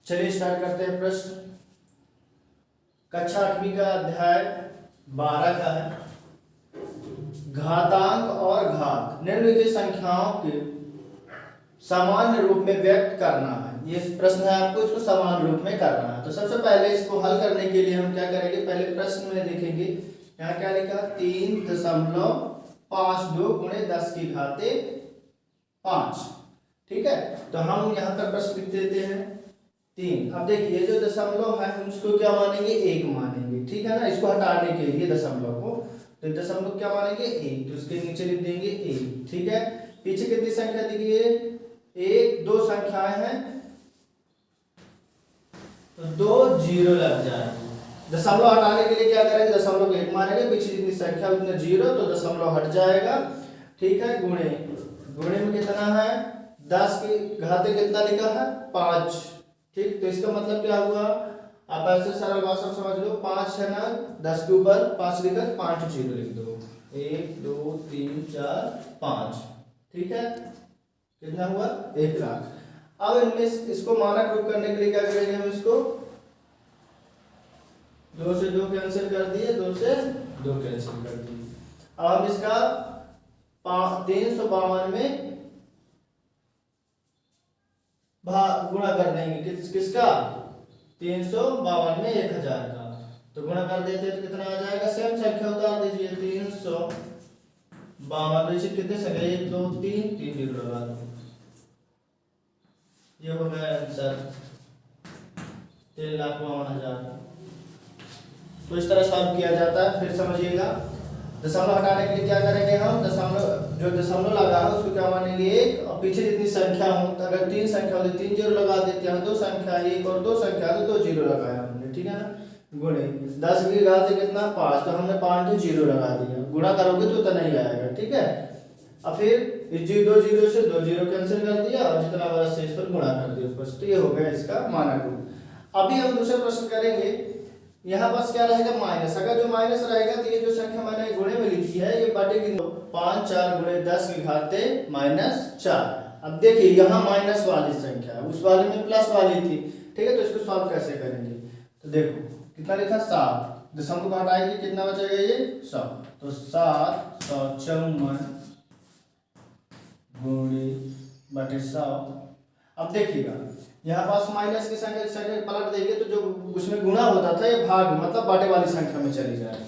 चलिए स्टार्ट करते हैं प्रश्न। कक्षा 8वीं का अध्याय 12 का है। घातांक और घात निम्नलिखित संख्याओं के सामान्य रूप में व्यक्त करना है। ये प्रश्न है, आपको इसको सामान्य रूप में करना है। तो सबसे पहले इसको हल करने के लिए हम क्या करेंगे, पहले प्रश्न में देखेंगे यहाँ क्या लिखा, 3.52 गुणे 10 की घाते 5। ठीक है, तो हम यहाँ पर प्रश्न लिख देते हैं 3। अब देखिए जो दशमलव है हम इसको क्या मानेंगे, 1 मानेंगे। ठीक है ना, इसको हटाने के लिए दशमलव को, तो दशमलव क्या मानेंगे, 1, तो उसके नीचे लिख देंगे 1। ठीक है, पीछे कितनी संख्या दिखी है, 1 2 संख्याएं हैं तो 2 0 लग जाएंगे। दशमलव हटाने के लिए क्या करेंगे, दशमलव को 1 मानेंगे, पीछे जितनी संख्या उतना 0, तो दशमलव हट जाएगा। ठीक है, गुणे में कितना है, 10 की घाते कितना लिखा है, 5। ठीक, तो इसका मतलब क्या हुआ, आप ऐसे सरल भाषा में समझ लो, 5 है ना, 10 के ऊपर 5 लिखकर 5 0 लिख दो, 1 2 3 4 5। ठीक है, कितना हुआ, 1 लाख। अब इनमें इसको मानक रूप करने के लिए क्या करेंगे, हम इसको 2 से 2 कैंसिल कर दिए, 2 से 2 कैंसिल कर दिए। अब हम इसका 352 में गुणा कर देंगे, किसका, 352 में 1000 का, तो गुणा कर देते तो कितना आ जाएगा, सेम संख्या उतार दीजिए, 352 कितने संख्या, 1 2 3 3 0 लगा दो, ये हो गया आंसर 3,52,000। तो इस तरह सॉल्व किया जाता है। फिर समझिएगा, दशमलव हटाने के लिए क्या करेंगे हम, जो दशमलव लगा है उसको क्या मानेंगे, 1, और पीछे जितनी संख्या हो, तो अगर 3 संख्या हो तो 3 0 लगा देते हैं, 2 संख्या 1 और 2 संख्या तो 2 0 लगाया हमने। ठीक है ना, गुणे 10 की घात कितना, 5, तो हमने 5 0 लगा दिया, गुणा करोगे तो उतना ही आएगा। ठीक है, अब फिर इस 2 0 से 2 0 कैंसिल कर दिया और जितना हमारा शेष पर गुणा कर दिया बस, तो ये हो गया इसका मानक रूप। अभी हम दूसरा प्रश्न करेंगे, यहाँ बस क्या रहेगा, माइनस। अगर जो माइनस रहेगा तो ये जो संख्या मैंने गुणे में लिखी है ये बांटेगी 5 4 गुणे 10 की घाते -4। अब देखिए यहाँ माइनस वाली संख्या है, उस वाले में प्लस वाली थी। ठीक है, तो इसको सॉल्व कैसे करेंगे, तो देखो कितना लिखा, 7, दशमलव को हटाएंगे कितना बचेगा, ये 100, तो 754 गुणे बटे 100। अब देखिएगा यहाँ पास माइनस की संख्या पलट देंगे तो जो उसमें गुणा होता था ये भाग मतलब बाटे वाली संख्या में चली जाएगी।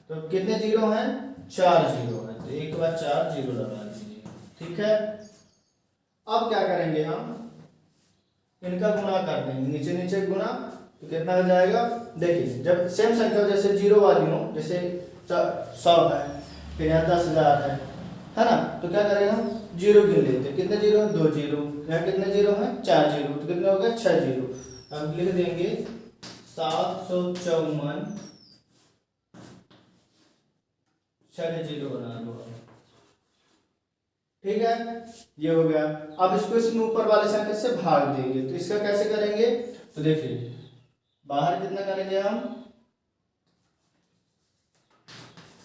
तो कितने जीरो हैं, 4 जीरो हैं, तो एक बार 4 जीरो लगा दीजिए। ठीक है, अब क्या करेंगे, हम इनका गुणा कर देंगे, नीचे नीचे गुणा, तो कितना हो जाएगा, देखिए जब सेम संख्या जैसे जीरो वाली हो, जैसे 100 है, फिर यहाँ 10,000 है ना, तो क्या करेंगे हम जीरो गिन लेते हैं, कितने जीरो हैं, 2 जीरो, यहाँ कितने जीरो हैं, 4 जीरो, तो कितने हो गए, 6 जीरो। अब लिख देंगे 754, 6 जीरो बना दो। ठीक है, ये हो गया। अब इसको इसमें ऊपर वाले संख्या से भाग देंगे, तो इसका कैसे करेंगे, तो देखिए बाहर कितना करेंगे हम,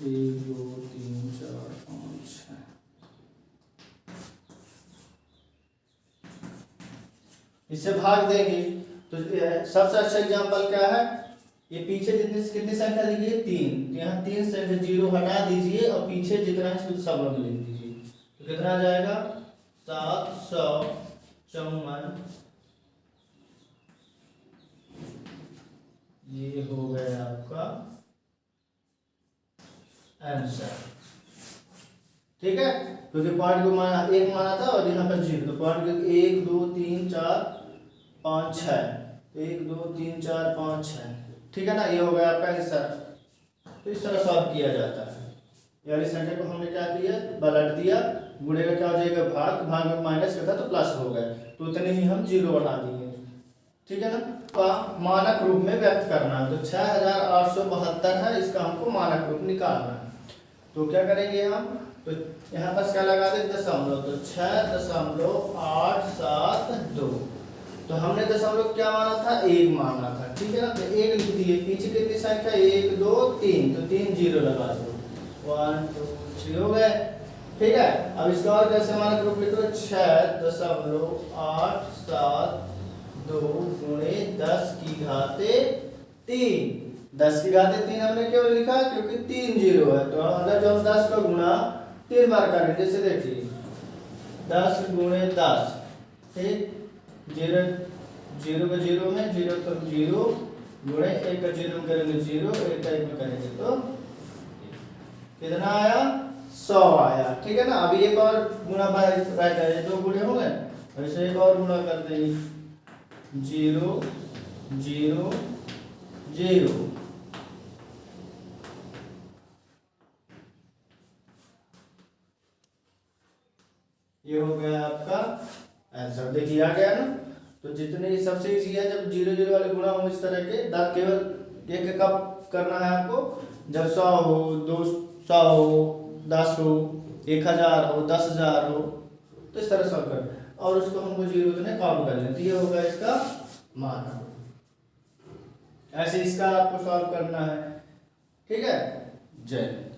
1 2 3 4 5 6, इससे भाग देंगे। तो सबसे अच्छा एग्जांपल क्या है, ये पीछे कितनी संख्या दिखी है, 3, तो यहाँ 3 से जीरो हटा दीजिए और पीछे जितना है सब लोग लिख दीजिए, तो कितना आ जाएगा, 754, ये हो गया आपका आंसर। ठीक है, क्योंकि पॉइंट को माना 1 माना था और यहाँ पर 0, तो पॉइंट को 1 2 3 4 5 6, 1 2 3 4 5 6। ठीक है ना, ये हो गया आपका आंसर। तो इस तरह सॉल्व किया जाता है। यानी संख्या को हमने क्या किया, पलट दिया, गुणे का क्या हो जाएगा, भाग में माइनस का था तो प्लस हो गया, तो उतने ही हम जीरो बढ़ा दिए। ठीक है ना, का मानक रूप में व्यक्त करना है, तो 6872 है, इसका हमको मानक रूप निकालना है। तो क्या करेंगे हम, तो यहाँ पर क्या लगा दें, दशमलव, तो 6.872, तो हमने दशमलव क्या माना था, 1 माना था। ठीक है ना, तो 1 लिख दिए, पीछे कितनी संख्या, 1 2 3, तो 3 जीरो लगा दो, 1 2 3 हो गए। ठीक है, अब इसका और कैसे मानक रूप लिखो, 6.872 गुणे घाते 3। 10 की घाते 3 हमने क्यों लिखा, क्योंकि 3 जीरो है। तो अगर जो हम 10 का गुणा 3 बार करें, जैसे देखिए 10 गुणे 10, ठीक, जीरो जीरो का जीरो में, जीरो का जीरो गुणे 1 का जीरो में करेंगे 0, 1 का 1 में करेंगे तो कितना आया, 100 आया। ठीक है ना। अभी एक और गुणा रहता है, ये 2 गुणे हो गए, वैसे एक और गुणा कर देंगे 0 0 0। ये हो गया आपका आंसर। देखिए आ गया ना। तो जितने सबसे इजी है जब 0 0 वाले गुणा हो इस तरह के, केवल एक कब करना है आपको, जब 100 हो, 200 हो, 10 हो, 1000 हो, 10,000 हो, तो इस तरह सॉल्व कर, और उसको हमको 0 देने काउंट कर लें, तो ये होगा इसका मान। ऐसे इसका आपको सॉल्व करना है। ठीक है। जय।